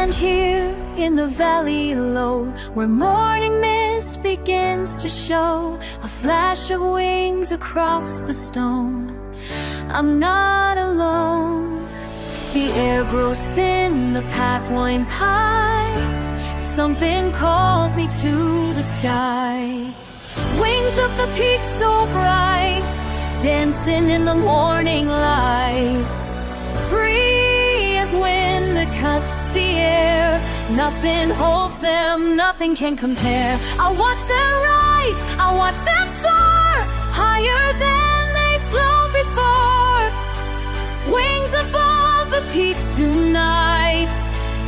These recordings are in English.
land here in the valley low, where morning mist begins to show a flash of wings across the stone. I'm not alone. The air grows thin, the path winds high. Something calls me to the sky. Wings of the peak so bright, dancing in the morning light. Free as wind that cuts the air, nothing holds them, nothing can compare. I watch them rise, I watch them soar, higher than they've flown before. Wings above the peaks tonight,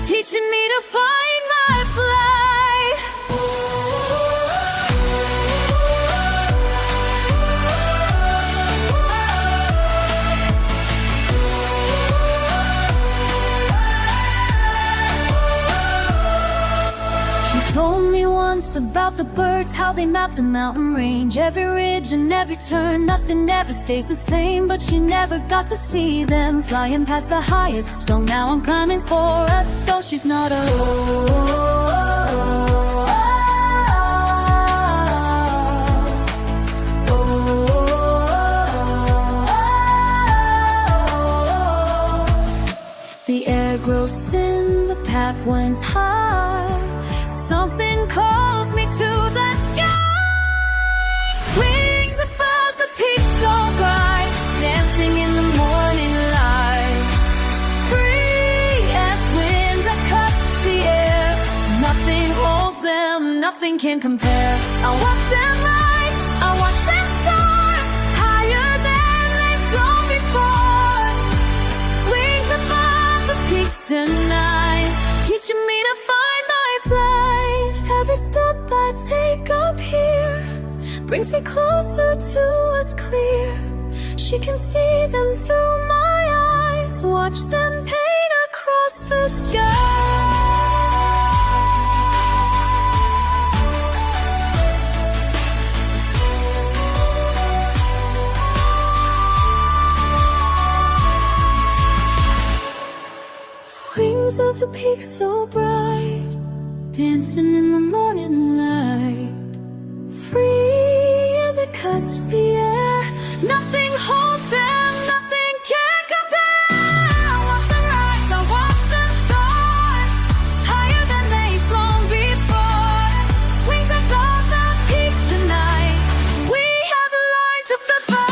teaching me to find my flight. Told me once about the birds, how they map the mountain range. Every ridge and every turn, nothing ever stays the same. But she never got to see them flying past the highest stone. Now I'm climbing for us, though she's not The air grows thin, the path winds high. Something calls me to the sky. Wings above the peak so bright, dancing in the morning light. Free as wind that cuts the air, nothing holds them, nothing can compare. I watch them rise, I watch them soar, higher than they've flown before. Wings above the peaks tonight, teaching me to find my flight. Every step I take up here brings me closer to what's clear. She can see them through my eyes, watch them paint across the sky. Wings of the peak so bright, dancing in the morning light. Free and it cuts the air, nothing holds them, nothing can compare. I watch them rise, I watch them soar, higher than they've flown before. Wings above the peaks tonight, we have learned to fly.